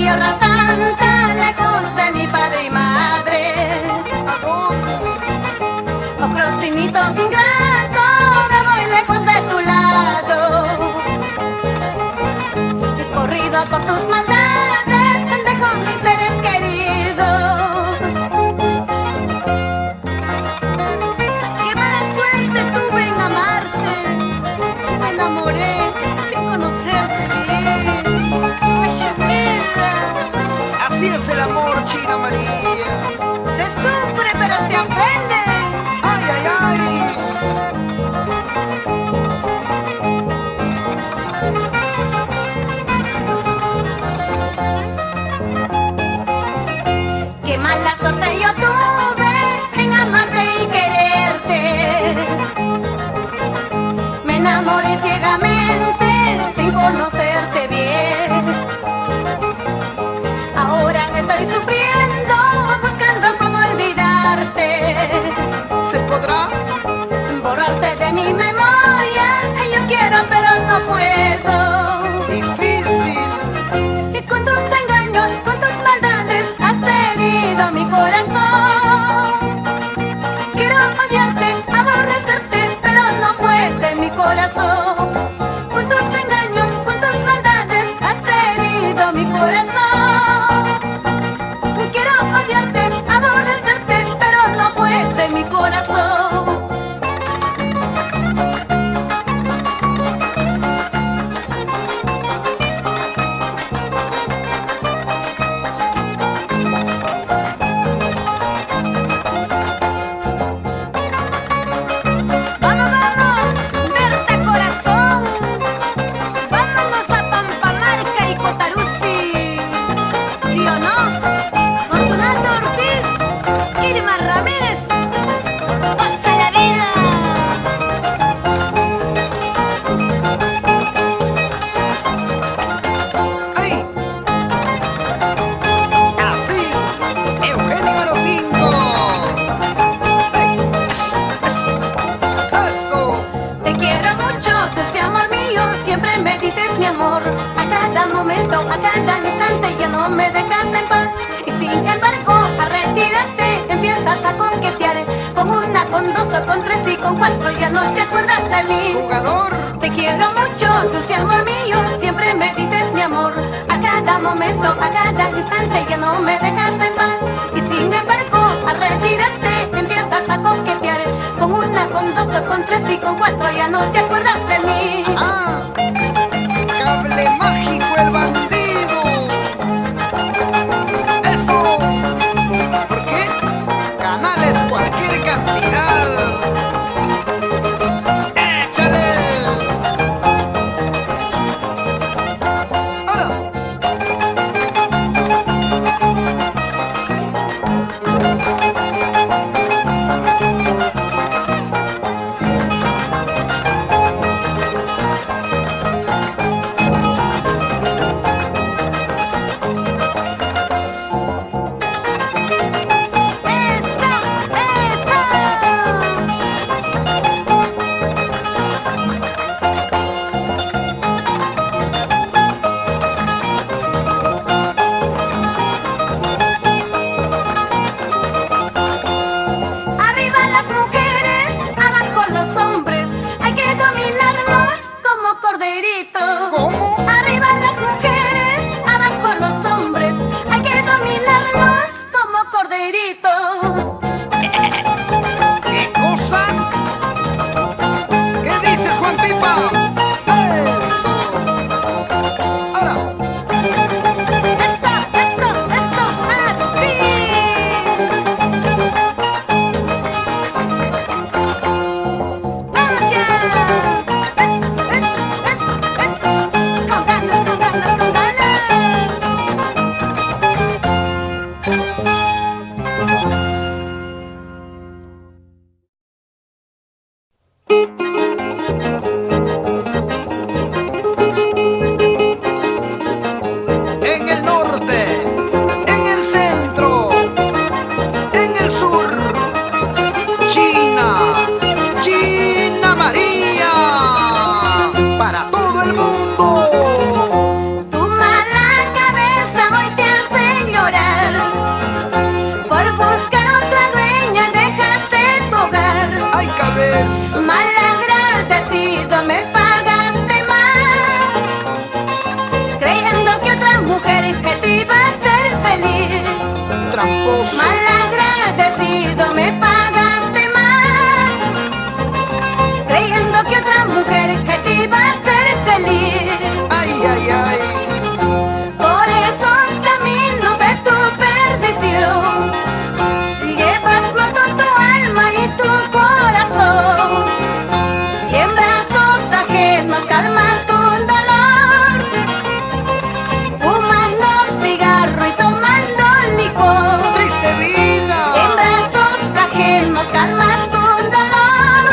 tierra santa, lejos de mi padre y madre. Oh, Crocinito ingrato, me voy lejos de tu lado. He corrido por tus maldades, dejo mis seres queridos. Qué mala suerte tuve en amarte, me enamoré sin conocerte bien. Ay, Chanela. Así es el amor, China María. Se sufre pero se aprende. ¡Ay, ay, ay! Qué mala suerte yo tuve en amarte y quererte. Me enamoré ciegamente sin conocerte bien. Ahora estoy sufriendo, buscando cómo olvidarte. ¿Se podrá? Borrarte de mi memoria, yo quiero pero no puedo. Difícil. Y con tus engaños, con tus maldades, has herido mi corazón. Quiero odiarte, aborrecerte, pero no puede mi corazón. Con tus engaños, con tus maldades, has herido mi corazón. Quiero odiarte, aborrecerte, pero no puede mi corazón. Vamos, vamos, Berta corazón. Vámonos a Pampamarca y Cotaruzzi. ¿Sí o no? Fortunato Ortiz, Irma Ramírez. ¡Pasa la vida! ¡Ay! Así, Eugenio Alotingo. ¡Ay! ¡Eso! Te quiero mucho, dulce amor mío, siempre me dices mi amor. A cada momento, a cada instante ya no me dejas en paz. Y sin embargo, al retirarte empiezas a coquetear. Con una, con dos o con tres y con cuatro ya no te acuerdas de mí. Jugador. Te quiero mucho, dulce amor mío, siempre me dices mi amor. A cada momento, a cada instante ya no me dejas en paz. Y sin embargo, al retirarte empiezas a coquetear. Con una, con dos o con tres y con cuatro ya no te acuerdas de mí. ¡Ah! Cable mágico el bandido. ¡Eso! ¿Por qué? Canales cualquier cantidad. ¡Échale! ¡Hola! ¡Eso! ¡Eso! Arriba las mujeres, abajo los hombres, hay que dominarlos como corderitos. ¿Cómo? Arriba las mujeres, abajo los hombres, hay que dominarlos como corderitos. ¿Qué cosa? ¿Qué dices, Juan Pipa? ¡Eso! ¡Hola! Eso, eso, eso, así. Vamos ya. Eso, eso, eso, eso. Con ganas, con ganas, con ganas. es. Malagradecido me pagaste más, creyendo que otra mujer que te iba a hacer feliz. Tramposo. Malagradecido me pagaste más, creyendo que otra mujer que te iba a hacer feliz. Ay, ay, ay. Por esos caminos de tu perdición llevas muerto tu alma y tu corazón, y en brazos ajenos calmas tu dolor, fumando cigarro y tomando licor. Triste vida. En brazos ajenos calmas tu dolor,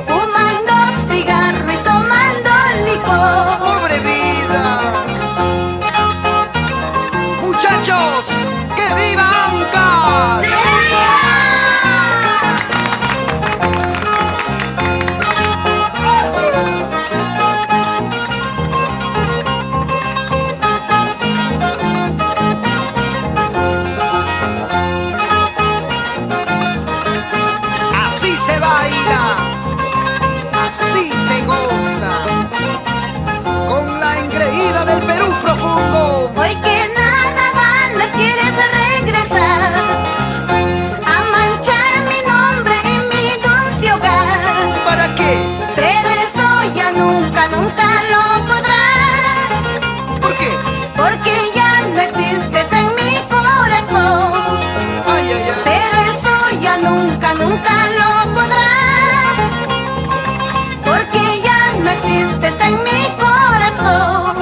fumando cigarro y tomando licor. Pobre vida. Muchachos, que viva Ancash. Así se baila, así se goza, con la engreída del Perú profundo. Hoy que nada vales quieres regresar a manchar mi nombre y mi dulce hogar, ¿Para qué? pero eso ya nunca, nunca lo podrás, ¿Por qué? porque ya no existes en mi corazón. Ay, ay, ay. Pero eso ya nunca, nunca lo podrás, porque ya no existes en mi corazón.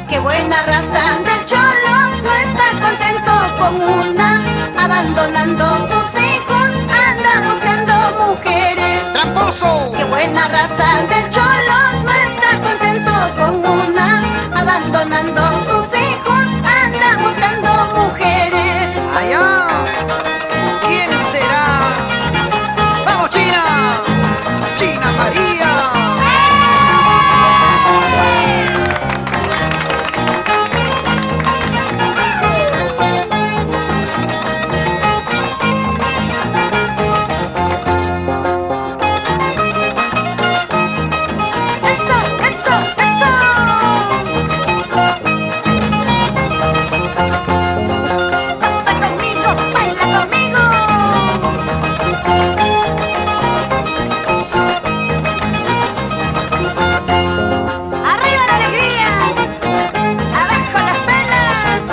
Qué buena raza del cholo no está contento con una, abandonando sus hijos, anda buscando mujeres. ¡Tramposo! Qué buena raza del cholo no está contento con una, abandonando sus hijos, anda buscando mujeres. Allá. ¿Quién será? ¡Vamos, China! ¡China María! Eso, eso, eso. Goza conmigo, baila conmigo. Arriba la alegría, abajo las penas.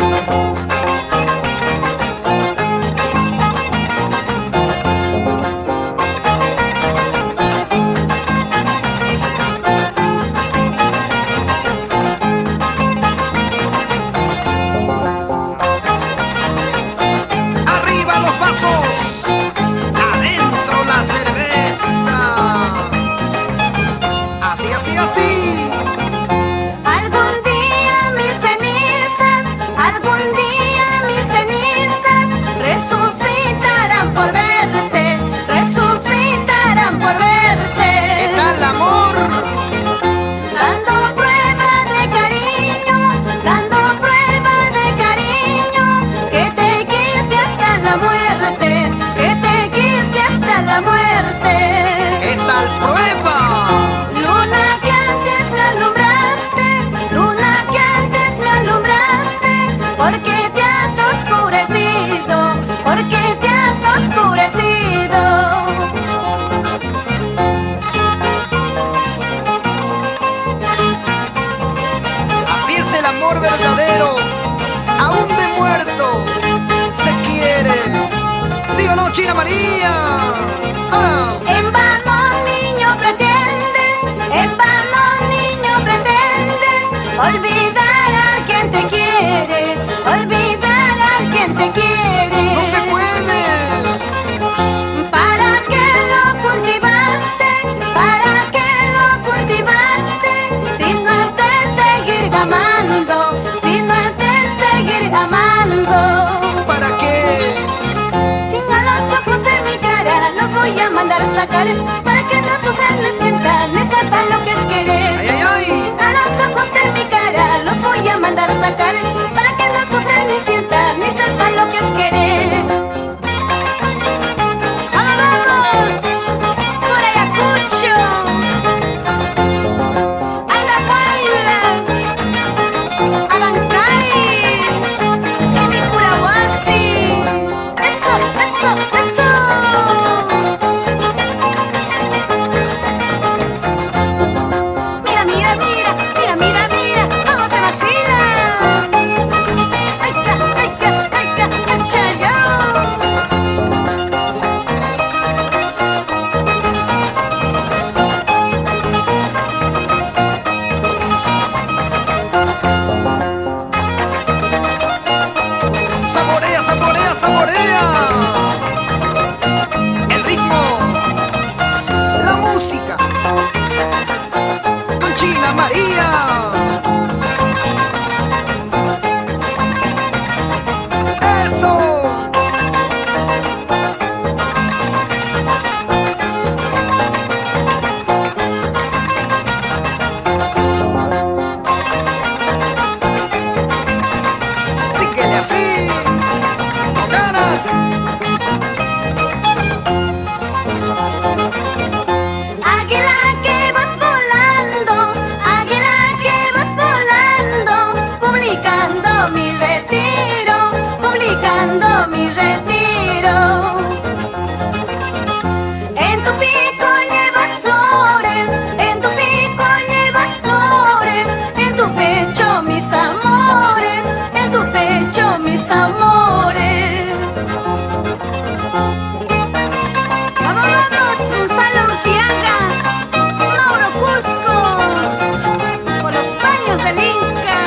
¡Arriba los vasos! ¡Adentro la cerveza! Así, así, así. Algún día mis cenizas resucitarán por verte, resucitarán por verte. ¿Qué tal, amor? Dando prueba de cariño, dando prueba de cariño, que te quise hasta la muerte, que te quise hasta la muerte. ¿Qué tal prueba? Luna que antes me alumbraste, luna que antes me alumbraste, porque te has oscurecido, porque te has oscurecido. Así es el amor verdadero. Aún de muerto se quiere. ¿Sí o no, China María? ¡Ah! En vano, niño, pretendes, en vano, niño, pretendes olvidar a quien te quiere, olvidar a quien te quiere. ¡No se puede! ¿Para qué lo cultivaste? ¿Para qué lo cultivaste? Si no has de seguir amando, si no has de seguir amando. ¿Para qué? A los ojos de mi cara los voy a mandar a sacar, para que no sufran ni sientan ni sepan lo que es querer. ¡Ay, ay, ay! A los ojos de mi cara los voy a mandar a sacar, para que no sufran ni sientan ni sepan lo que es querer. más. Águila que vas volando, águila que vas volando, publicando mi retiro, publicando mi retiro. En tu pico llevas flores, en tu pico llevas flores, en tu pecho mis amores, en tu pecho mis amores. Vamos, vamos, un saludo Tianga, Mauro Cusco, por los baños del Inca.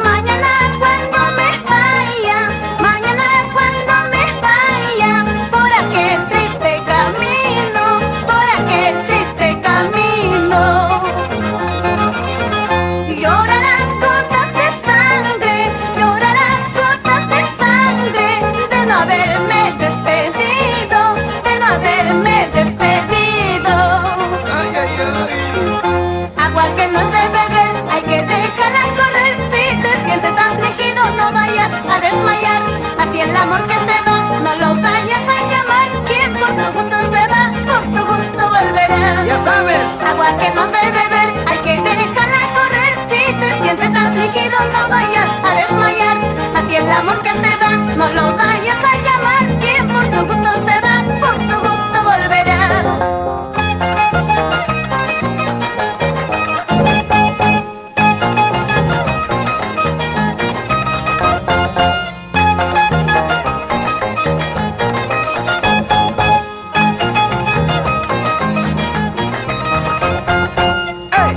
Mañana cuando me vaya, mañana cuando me vaya, por aquel triste camino, por aquel triste camino. Llorarás gotas de sangre, llorarás gotas de sangre, de no haberme despedido, de no haberme despedido. Ay, ay, ay. Agua que no es de beber, hay que dejarla correr. Si te sientes afligido, no vayas a desmayar. Así el amor que se va, no lo vayas a llamar. Quien por su gusto se va, por su gusto volverá. Ya sabes. Agua que no es de beber, hay que dejarla correr. Si te sientes afligido, no vayas a desmayar. Así el amor que se va, no lo vayas a llamar. Quien por su gusto se va, por su gusto volverá. ¡Ey!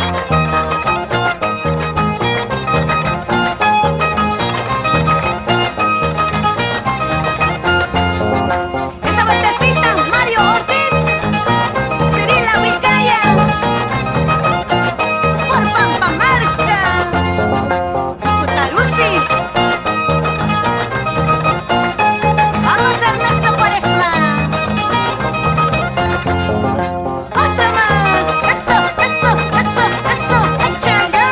Esta vueltecita, Mario Ortiz, Cirila Vizcaya, por Pampamarca, Puta Lucy. Vamos Ernesto Cuaresma. Otra más. Eso, eso, eso, eso. Échalo.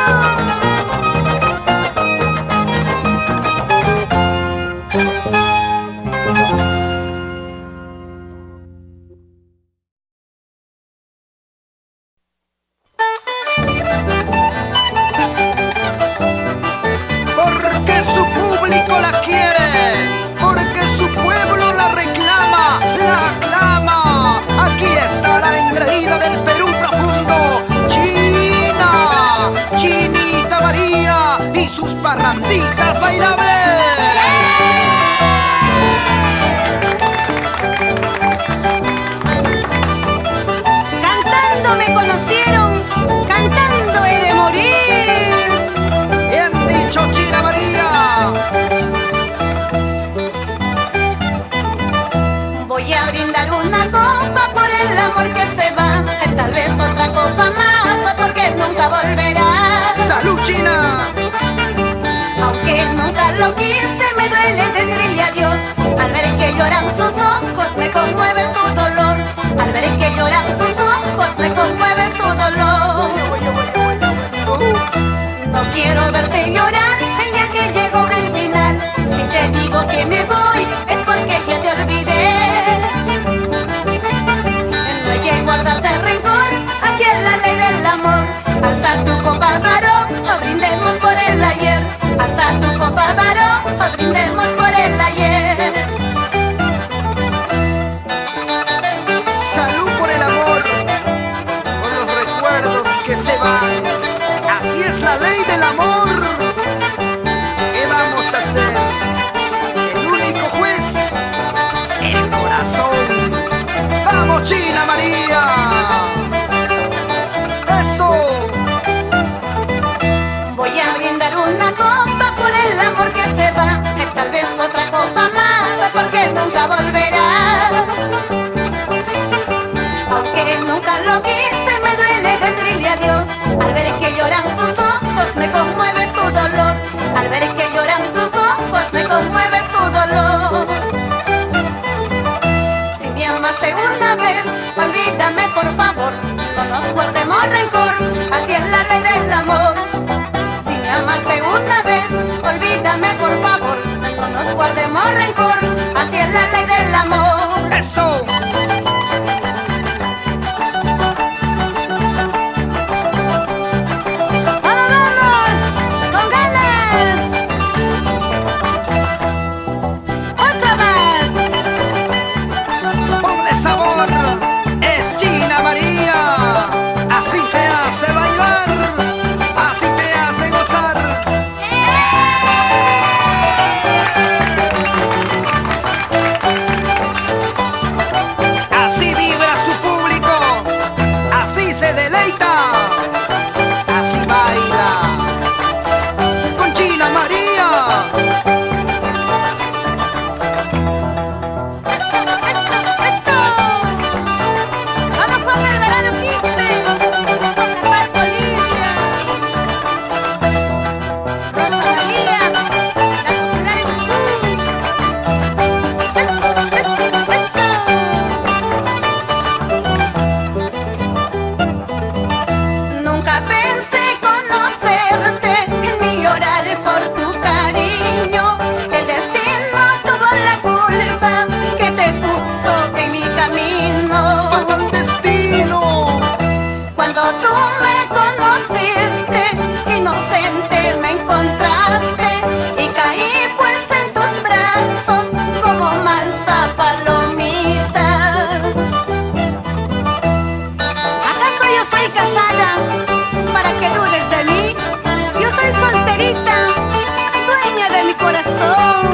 Porque su público la quiere, porque su pueblo la reclama, la aclama. Aquí está la engreída del Perú profundo, China, Chinita María y sus parranditas bailables. Cantando me conocieron, cantando he de morir. Bien dicho, China María. Voy a brindar una copa por el amor que se va, tal vez otra copa más porque nunca volverá. ¡Salud, China! Aunque nunca lo quise, me duele decirle adiós. Al ver que lloran sus ojos, me conmueve su dolor. Al ver que lloran sus ojos, me conmueve su dolor. No quiero verte llorar, ya que llegó el final. Si te digo que me voy, es porque ya te olvidé. No hay que guardarse rencor hacia la ley del amor. Alza tu copa, varón, o brindemos por el ayer. Alza tu copa, varón, o brindemos por el ayer. Salud por el amor, por los recuerdos que se van. Así es la ley del amor. ¿Qué vamos a hacer? El único juez, el corazón. ¡Vamos, China María! ¡Eso! Voy a brindar una copa por el amor que se va, tal vez otra copa más porque nunca volverá. Aunque nunca lo quise, me duele decirle adiós. Al ver que lloran sus ojos, me conmueve su dolor. Al ver que lloran sus ojos, me conmueve su dolor. Si me amaste una vez, olvídame por favor. No nos guardemos rencor, así es la ley del amor. Si me amaste una vez, olvídame por favor, no nos guardemos rencor, así es la ley del amor. Eso. ¡Vamos, vamos! ¡Con ganas! ¡Otra más! Ponle sabor. Es China María. Así te hace bailar. Así te hace gozar. Así vibra su público. Así se deleita. Así baila. Con China María. ¡Eso! ¡Vamos con el verano quiste! ¡Con la Paz Bolivia! ¡Rosa María! ¡La popular en tú! ¡Eso, eso, eso! Nunca pensé conocerte, en mí llorar por tu cariño. El destino tuvo la culpa que te puso en mi camino. Fatal destino. Cuando tú me conociste, inocente me encontraste y caí pues en tus brazos como mansa palomita. ¿Acaso yo soy casada para que dudes de mí? Yo soy solterita, dueña de mi corazón.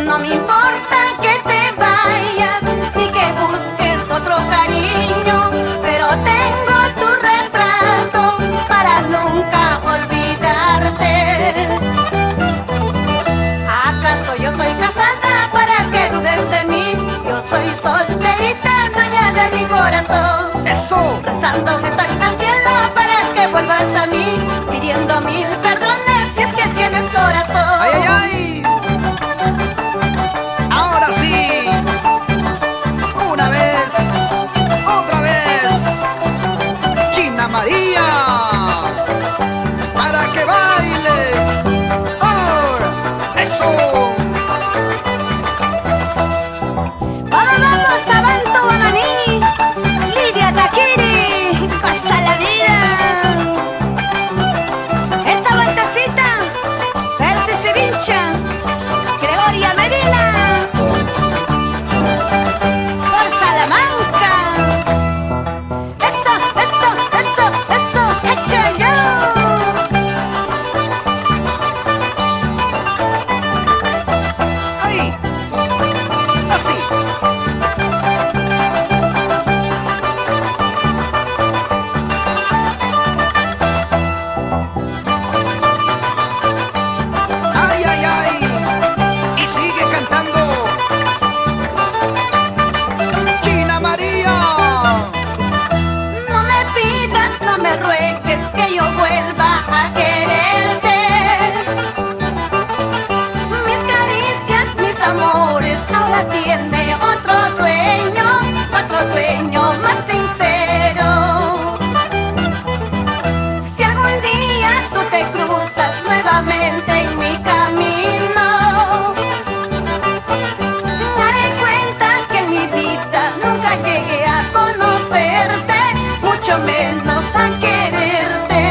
No me importa que te vayas ni que busques otro cariño, pero tengo tu retrato para nunca olvidarte. ¿Acaso yo soy casada para que dudes de mí? Yo soy solterita, dueña de mi corazón. Eso. Rezando estoy al cielo para que vuelvas a mí, pidiendo mil perdones si es que tienes corazón. Ay, ay, ay. Ahora sí. Una vez. Otra vez. China María. Para que bailes. Ahora. Eso. ¡Vamos, vamos! ¡Avanto, Guamaní! ¡Lidia Taquiri! ¡Goza la vida! ¡Esa vueltecita! ¡Percy Sevincha! ¡Gregoria Medina! ¡Por Salamanca! ¡Eso, eso, eso, eso! ¡Echa yo! Ahí. Así. Ay, ay, ay. Y sigue cantando. China María. No me pidas, no me ruegues que yo vuelva a quererte. Mis caricias, mis amores, ahora tiene otro dueño más sincero. Si algún día tú te cruzas nuevamente en mi camino, daré cuenta que en mi vida nunca llegué a conocerte, mucho menos a quererte.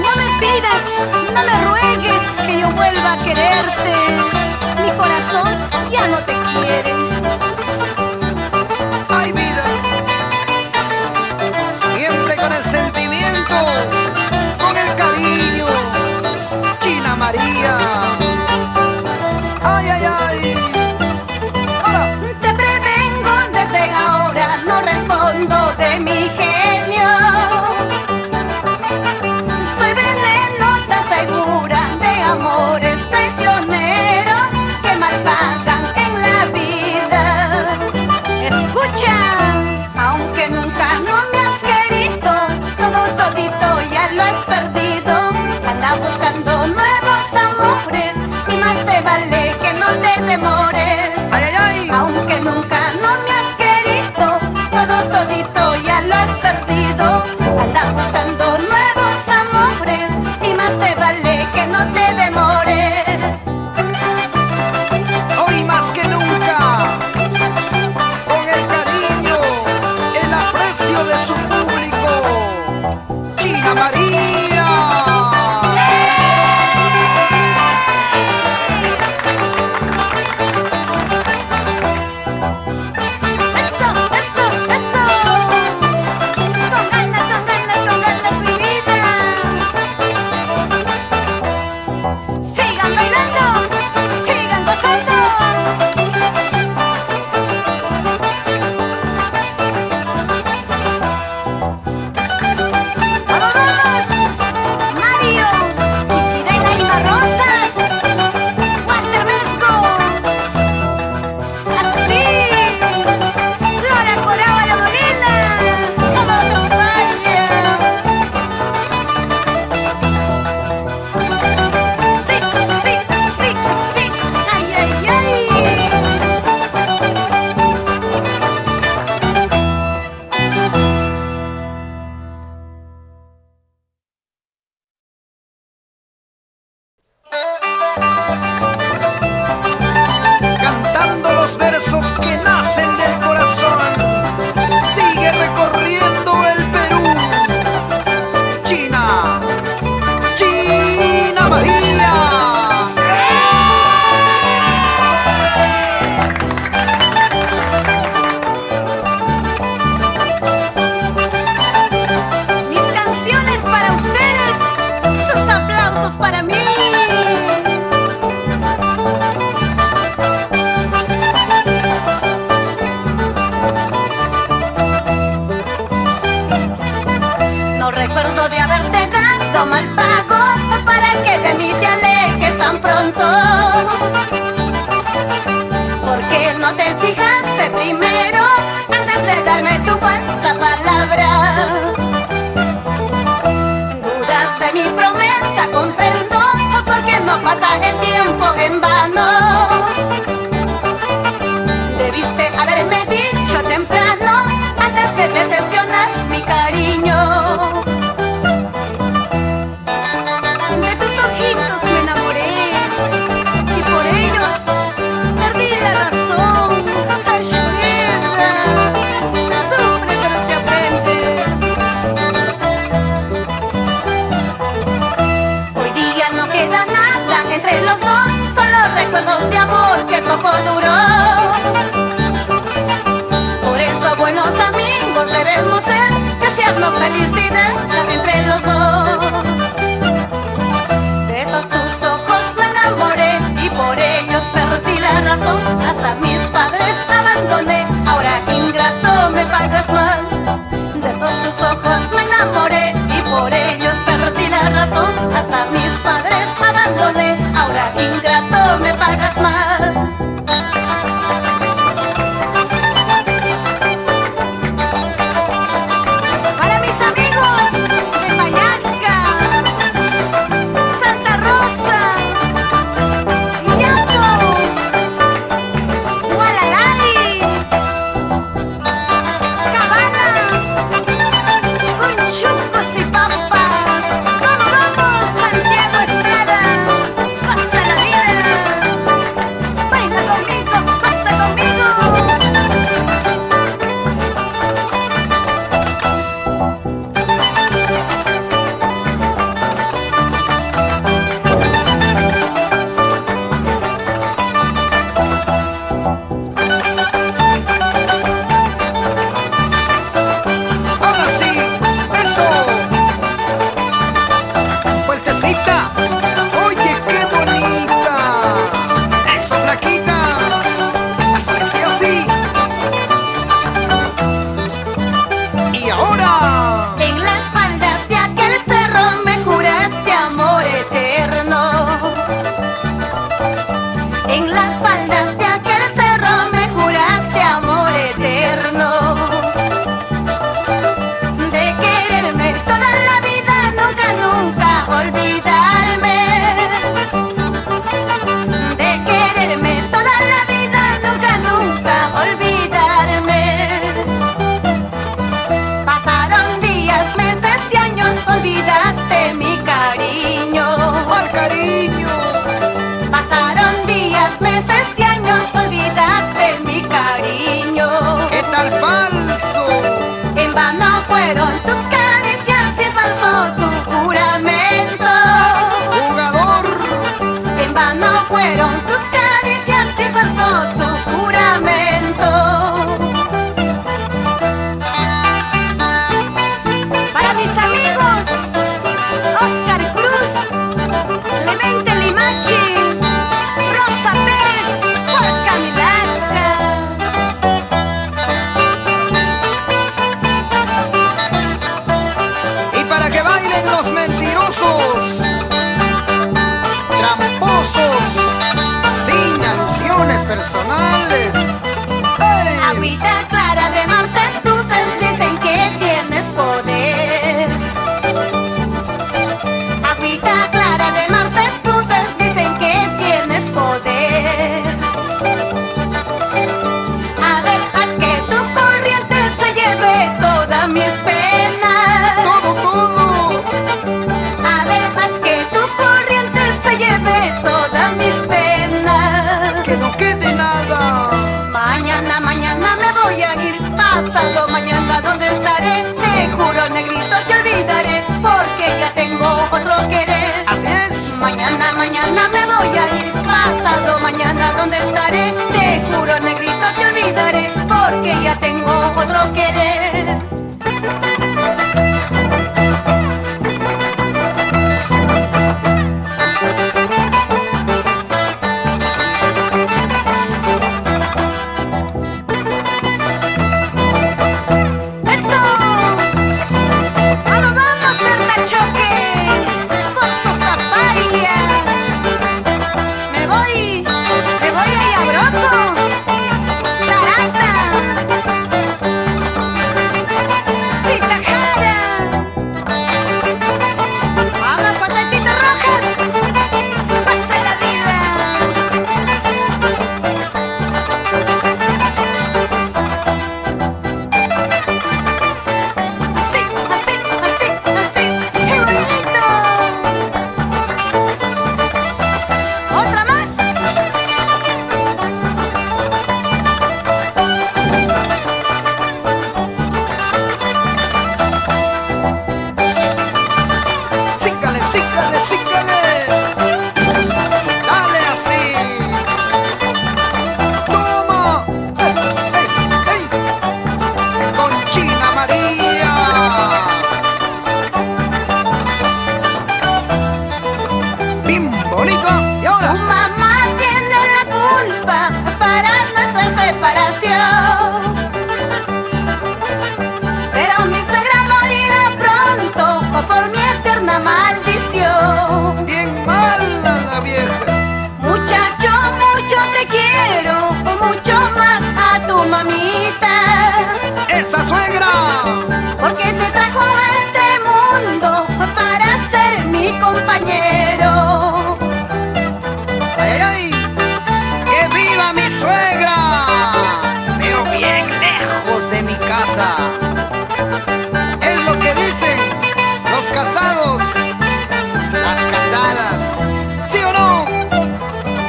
No me pidas, no me ruegues que yo vuelva a quererte. Mi corazón ya no te quiere. Ay, vida. Siempre con el sentimiento. Con el cariño. China María. Ay, ay, ay. Ahora. Te prevengo desde ahora, no respondo de mi genio. Soy veneno, te asegura, de amores traicioneros que mal pagan en la vida. Escucha, aunque nunca no me has querido, todo todito ya lo has perdido. Anda buscando nuevos amores y más te vale que no te demores. Ay, ay, ay. Aunque nunca no me has querido, todo todito ya lo has perdido. anda buscando nuevos amores y más te vale que no te demores. Hoy más que nunca, con el cariño, el aprecio de su público, China María. Para mí. No recuerdo de haberte dado mal pago para que de mí te alejes tan pronto. Porque no te fijaste primero antes de darme tu falsa palabra. Dudas de mi promesa, comprendo, porque no pasa el tiempo en vano. Debiste haberme dicho temprano, antes de decepcionar mi cariño. De tus ojitos me enamoré, y por ellos perdí la razón. Ay, vida, se sufre pero se aprende. Hoy día no queda nada entre los dos, solo recuerdos de amor que poco duró. Por eso buenos amigos debemos ser, desearnos felicidad entre los dos. De esos tus ojos me enamoré y por ellos perdí la razón. Hasta mis padres abandoné, ahora ingrato me pagas mal. De esos tus ojos me enamoré y por ellos perdí la razón. Hasta mis padres abandoné, ahora ingrato me pagas mal. Para mis amigos de Payasca, Santa Rosa, Yaco, olvidaste mi cariño. ¿Qué tal falso? En vano fueron tus caricias y falso tu juramento. Jugador, En vano fueron tus caricias y falso tu juramento. Para mis amigos Oscar Cruz, Clemente Limachi, Rosa Pérez, Juarca Milagra. y para que bailen los mentirosos, tramposos, sin alusiones personales. ¡Ey! Agüita clara de martes cruces, dicen que tienes poder. Agüita clara de martes cruces, dicen que tienes poder. A ver, haz que tu corriente se lleve todas mis penas. Todo, todo. A ver, haz que tu corriente se lleve todas mis penas. Que no quede nada. Mañana, mañana me voy a ir. Pasado mañana, ¿dónde estaré? Te juro, negrito, te olvidaré, porque ya tengo otro querer. Así es. Mañana, mañana me voy a ir. Pasado mañana, ¿dónde estaré? Te juro, negrito, te olvidaré, porque ya tengo otro querer. ¡Eso! ¡Vamos, vamos, Sertachoque! ¡Pozo Zapaya! Me voy ahí a Broco. Tarata. Citajara. Vamos, Pasatito Rojas. Pasa la vida. Así, así, así, así. ¡Qué bonito! ¡Otra más! Sígale, sígale, sígale. Dale así. Toma. ¡Ey, ey! Conchina María. Bien bonito. Y Tu ahora. mamá tiene la culpa para nuestra separación. Pero mi suegra morirá pronto por mi eterna maldición. Bien mala la vieja. Muchacho, mucho te quiero, mucho más a tu mamita. Esa suegra. Porque te trajo a este mundo para ser mi compañero. Ay, ay, ay. Que viva mi suegra. Pero bien lejos de mi casa. Es lo que dicen los casados, las casadas. ¿Sí o no?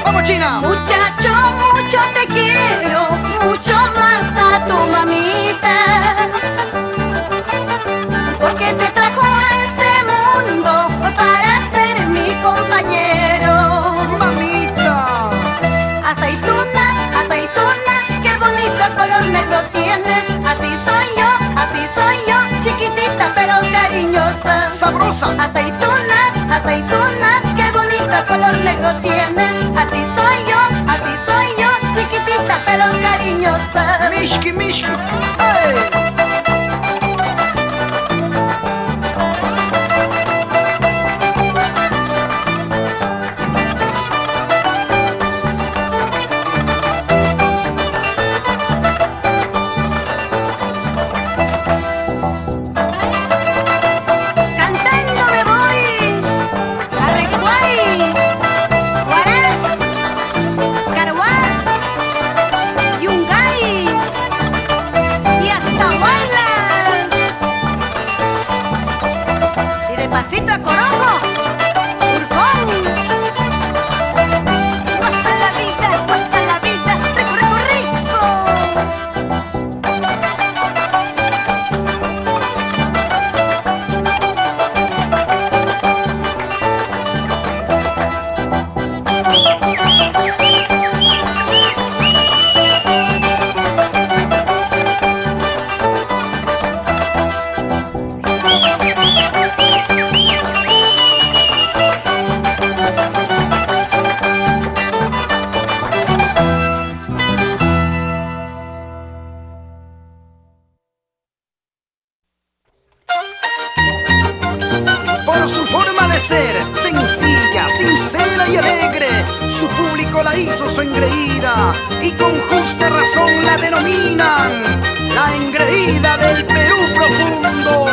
¡Vamos, China! Muchacho, mucho te quiero, mucho más a tu mamita. Porque te trajo a este mundo para ser mi compañero. ¡Mamita! Aceitunas, aceitunas, qué bonito color negro tienes. Así soy yo, chiquitita pero cariñosa. ¡Sabrosa! Aceitunas, aceitunas, qué bonito color negro tienes. Así soy yo, chiquitita pero cariñosa. ¡Mishki, mishki! ¡Ey! Cantando me voy a Recuay, Huaraz, Carhuaz, Yungay y hasta Huay. de ser sencilla, sincera y alegre, su público la hizo su engreída y con justa razón la denominan la engreída del Perú profundo.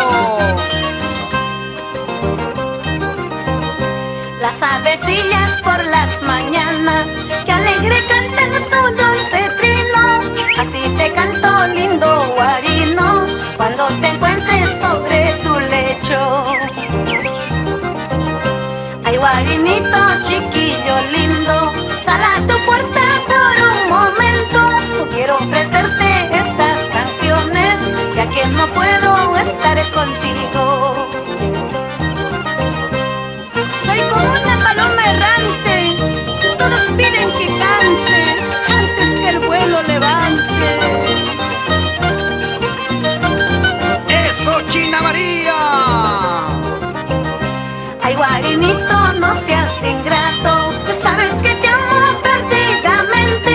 Las avecillas por las mañanas que alegre cantan su dulce trino, así te canto lindo guarino cuando te encuentres sobre tu lecho. Ay guarinito chiquillo lindo, sal a tu puerta por un momento, quiero ofrecerte estas canciones ya que no puedo estar contigo. Soy como una paloma errante, todos piden que cante antes que el vuelo levante. ¡Eso, China María! Ay guarinito, no seas ingrato, tú sabes que te amo perdidamente.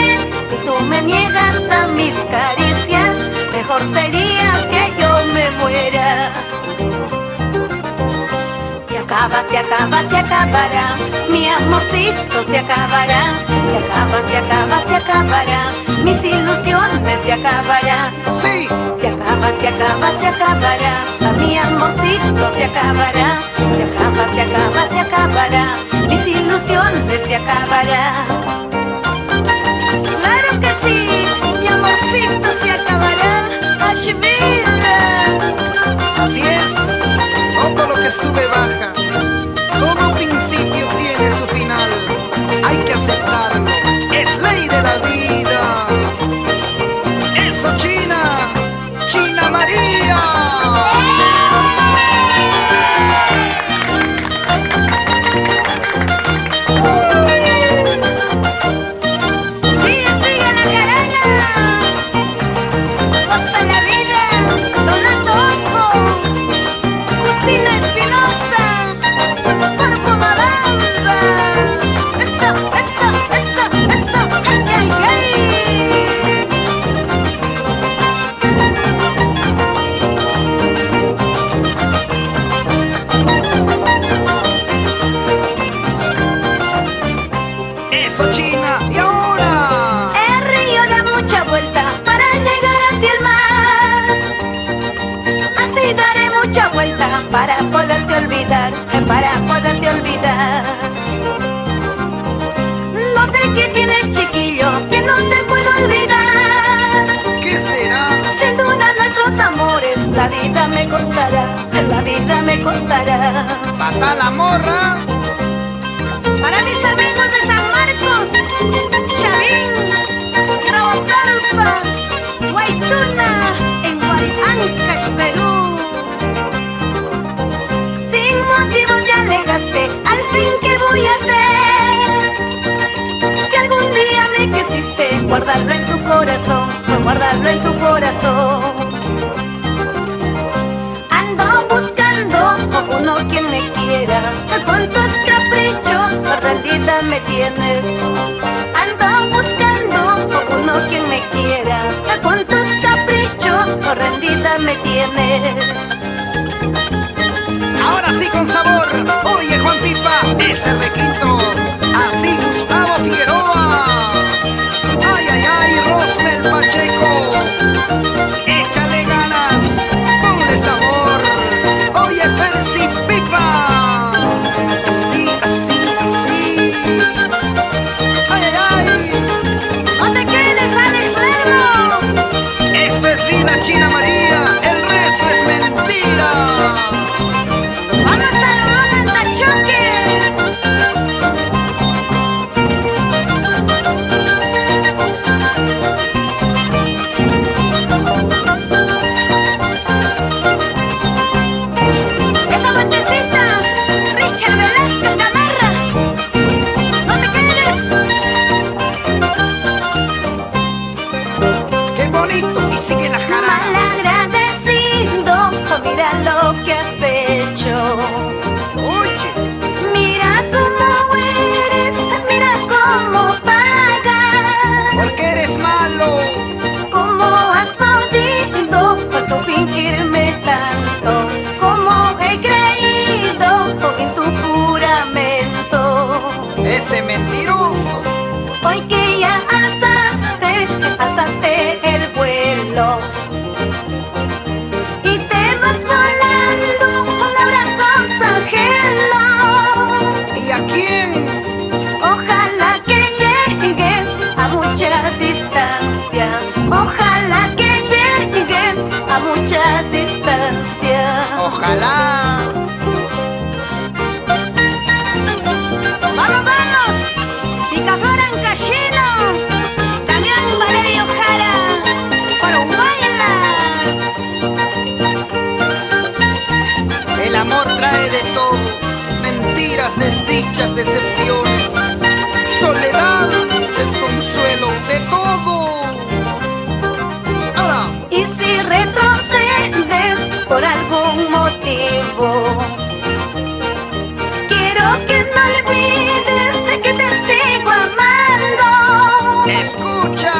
Si tú me niegas a mis caricias, mejor sería que yo me muera. Se acaba, se acabará, mi amorcito se acabará. Se acabará, mis ilusiones se acabarán. ¡Sí! Se acabará, mi amorcito se acabará. Se acabará, mis ilusiones se acabarán. Claro que sí, mi amorcito se acabará. Ashmira. Así es, todo lo que sube baja, todo principio tiene su final, hay que aceptarlo, es ley de la vida. ¡Eso, China! ¡China María! Sigue la jarana, goza la vida, Donato Osmo, Justina Espinosa, por Pomabamba. Eso, ay, ay, ay. ¡Eso, China! ¡Y ahora! El río da mucha vuelta para llegar hacia el mar. Así daré mucha vuelta para poderte olvidar, No sé qué tienes, chiquillo, que no te puedo olvidar. ¿Qué será? Sin duda nuestros amores, la vida me costará. ¡Pata la morra! Para mis amigos de San Marcos, Chavín, Rabocarpa, Guaytuna, en Guariancash, Perú. Sin motivo te alejaste, al fin ¿qué voy a hacer? Si algún día me quisiste, guardarlo en tu corazón. Ando buscando uno quien me quiera, con tus caprichos rendida me tienes. Ando buscando uno quien me quiera, con tus caprichos rendida me tienes. Ahora sí con sabor, oye Juan Pipa, ese requinto, así Gustavo Figueroa. Ay, ay, ay, Rosmel Pacheco, échale ganas, ponle sabor, oye Percy Pipa, así, ay, ay, ay. No te quedes, Alex Lerro. Esto es vida, China María, el resto es mentira. Vamos a lo canta choque. Esa vueltecita, Richard Velázquez Gamarra. No te quedes. Qué bonito, y sigue la jarana. Malagradecido, mira lo que has hecho. Oye, Mira cómo eres, mira cómo pagas. porque eres malo. ¿Cómo has podido tú fingirme tanto? ¿Cómo he creído en tu lamento. Ese mentiroso. Hoy que ya alzaste el vuelo y te vas volando con abrazos ajenos. ¿Y a quién? Ojalá que llegues a mucha distancia. Ojalá que llegues a mucha distancia. Ojalá. ¡Vamos, vamos! Picaflor Ancashino, Damián Valerio Jara, Uruguaylas. El amor trae de todo: mentiras, desdichas, decepciones, soledad, desconsuelo, de todo. Ahora. Y si retrocedes por algún motivo, quiero que no olvides de que te sigo amando. Escucha.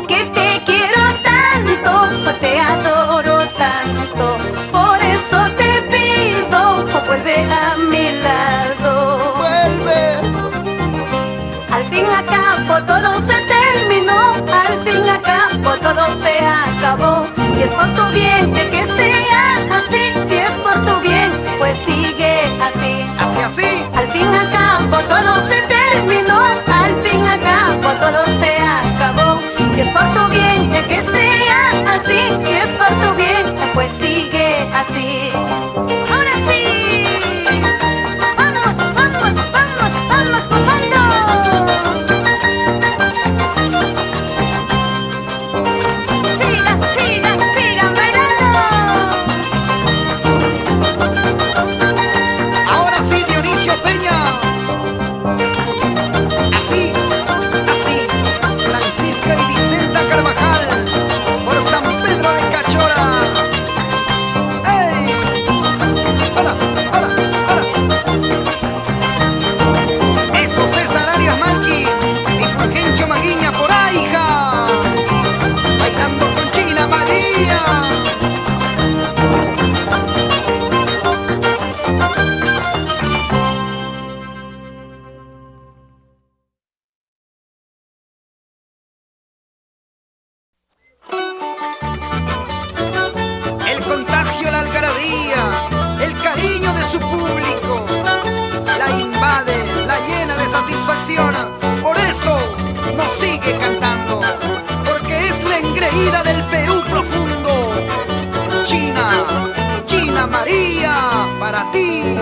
Que te quiero tanto, te adoro tanto. Por eso te pido, vuelve a mi lado. Vuelve. Al fin y al cabo todo se terminó. Al fin y al cabo todo se acabó. Si es por tu bien de que sea así, si es por tu bien, pues sigue así. Así. Al fin y al cabo todo se terminó. Al fin y al cabo todo se acabó. Si es por tu bien de que sea así, si es por tu bien, pues sigue así. Ahora sí. Vamos, vamos, vamos, vamos gozando. Sigan, sigan, sigan bailando. Ahora sí, Dionisio Peña. Así. Francisca y Vicenta Carvajal, por San Pedro de Cachora. ¡Ey! ¡Hola! Eso, César Arias Malqui y Fulgencio Maguiña por ahí, hija. Bailando con China María. El contagio, la algarabía, el cariño de su público la invade, la llena de satisfacción. Por eso nos sigue cantando, porque es la engreída del Perú profundo. China María, para ti.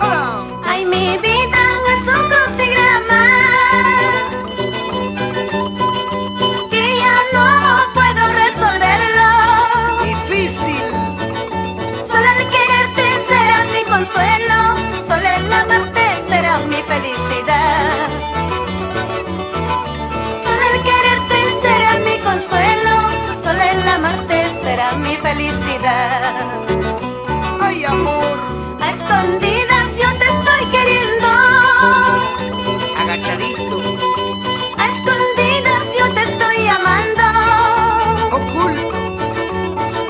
¡Hola! Ay, mi vida es un crucigrama que ya no puedo resolverlo. Difícil. Solo el quererte será mi consuelo, solo el amarte será mi felicidad. Solo el quererte será mi consuelo, solo el amarte será mi felicidad. Ay, amor. A escondidas yo te estoy queriendo. Agachadito. A escondidas yo te estoy amando. Oculto.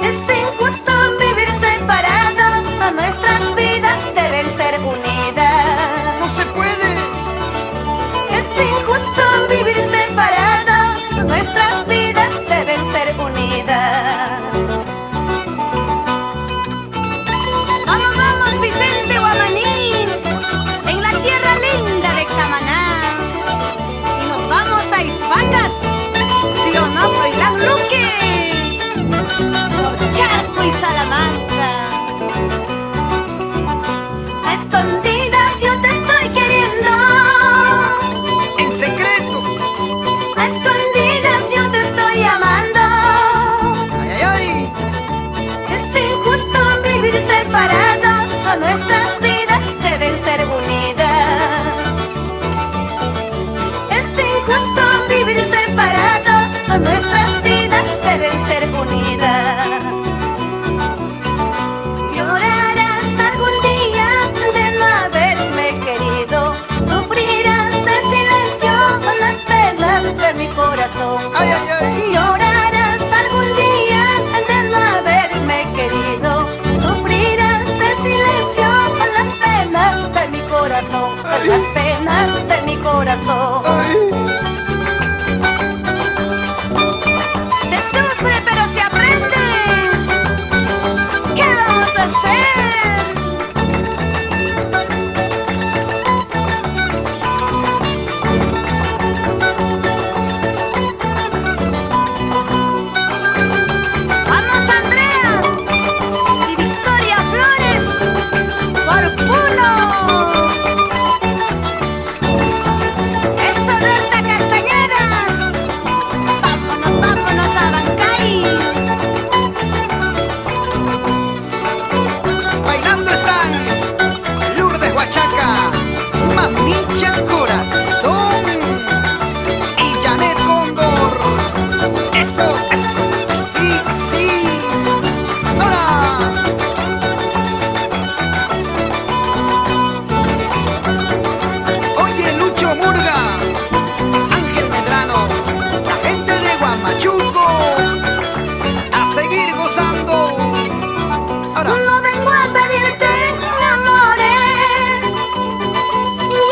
Es injusto vivir separados, nuestras vidas deben ser unidas. No se puede. Es injusto vivir separados, nuestras vidas deben ser unidas. Vamos, vamos, Vicente Guamaní, en la tierra linda de Camaná. Y nos vamos a Ispacas, ¿sí o no, Froilán Luque? Por Charco y Salamanca. A escondidas yo te estoy queriendo. En secreto. A escondidas yo te estoy amando. Ay, ay, ay. Es injusto vivir separados, nuestras vidas deben ser unidas. Es injusto vivir separados, nuestras vidas deben ser unidas. Llorarás algún día de no haberme querido, sufrirás en silencio las penas de mi corazón. Ay, ay, ay. Llorarás algún día de no haberme querido, sufrirás en silencio las penas mi corazón. Ay. Se sufre pero se aprende. ¿Qué vamos a hacer? Vamos Andrea y Victoria Flores por Puno. Eso Berta Castañeda. Vámonos, vámonos a Bancay. Bailando están Lourdes Huachaca, Mamicha Corazón y Janet Cóndor. Eso, sí, sí. ¡Hola! Oye, Lucho Murga, Ángel Medrano, la gente de Guamachuco, a seguir gozando. Ahora. No vengo a pedirte amores,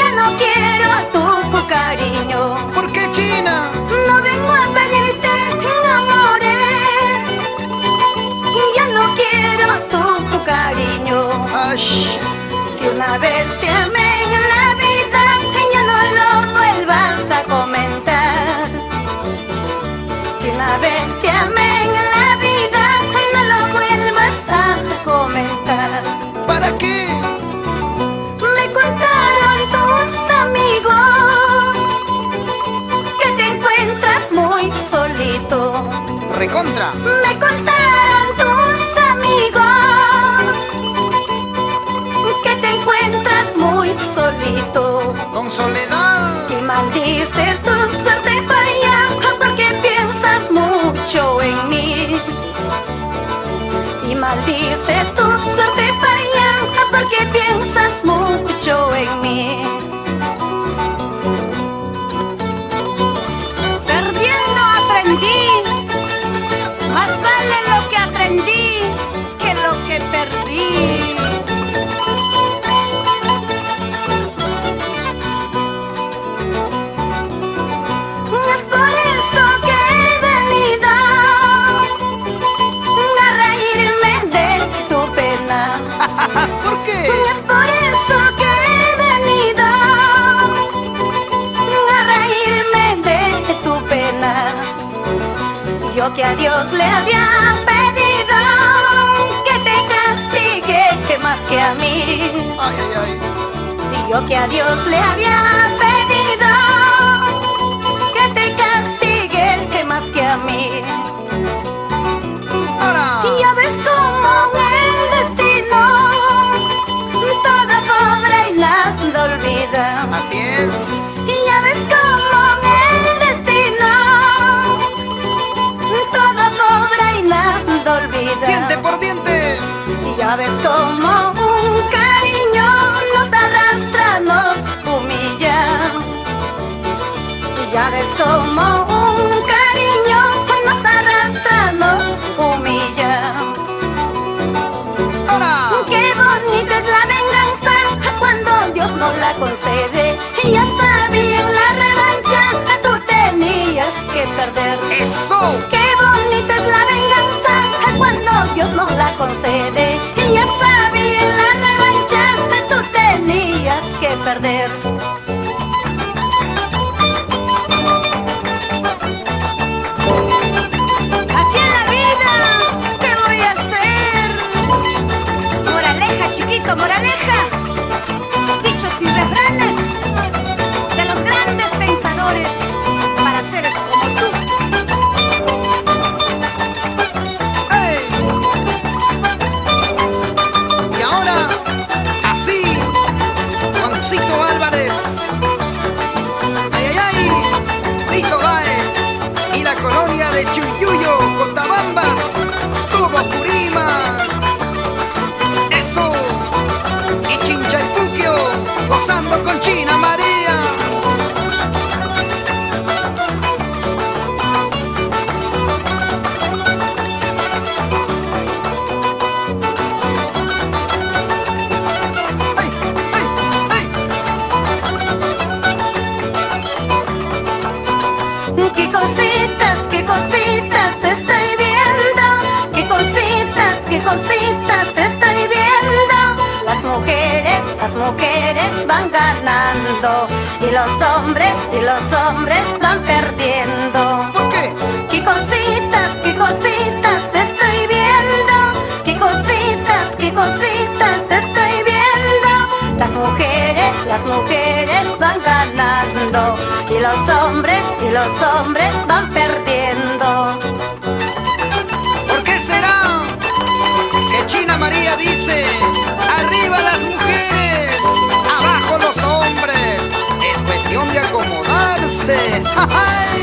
ya no quiero tu cariño. ¿Por qué, China? No vengo a pedirte amores, ya no quiero tu cariño. Ay, Si una vez te amé en la vida, ya no lo vuelvas a comentar. Si una vez te amé en la vida, no lo vuelvas a comentar. ¿para qué? Me contaron tus amigos que te encuentras muy solito. Recontra. Me contaron tus amigos que te encuentras muy solito. Con soledad. Y maldices tu suerte para allá porque piensas mucho en mí. Y maldices tu suerte para allá porque piensas mucho en mí. Perdiendo aprendí. Más vale lo que aprendí que lo que perdí. Es por eso que he venido a reírme de tu pena. ¿Por qué? Es por eso que he venido a reírme de tu pena. Yo que a Dios le había pedido que te castigue más que a mí. Ay, ay, ay. Y yo que a Dios le había pedido que te castigue más que a mí. Ahora. Y ya ves cómo el destino todo cobra y nada olvida. Así es. Y ya ves cómo el destino todo cobra y nada olvida. Diente por diente. Y ya ves cómo un cariño nos arrastra, nos humilla. Y ya ves cómo un cariño nos arrastra, nos humilla. Ahora. Qué bonita es la venganza cuando Dios nos la concede. Y ya sabía en la revancha tú tenías que perder. Eso. Qué bonita es la venganza cuando Dios nos la concede. Y ya sabía en la revancha tú tenías que perder. Así es la vida, ¿qué voy a hacer? Moraleja, chiquito, moraleja. Dichos y refranes de los grandes pensadores para seres como tú. ¡Ey! Y ahora, así, Juancito Álvarez. Ay, ay, ay. Lito Báez y la colonia de Chuyuyo, Cotabambas, todo Purímac. Eso. Y Chinchaypuquio, gozando con China María. Ay, ay, ay. las mujeres van ganando y los hombres van perdiendo. ¿Por qué? Qué cositas te estoy viendo. Qué cositas te estoy viendo. Las mujeres van ganando y los hombres van perdiendo. ¿Por qué será que China María dice: arriba las mujeres, abajo los hombres? Es cuestión de acomodarse. ¡Ja, ja!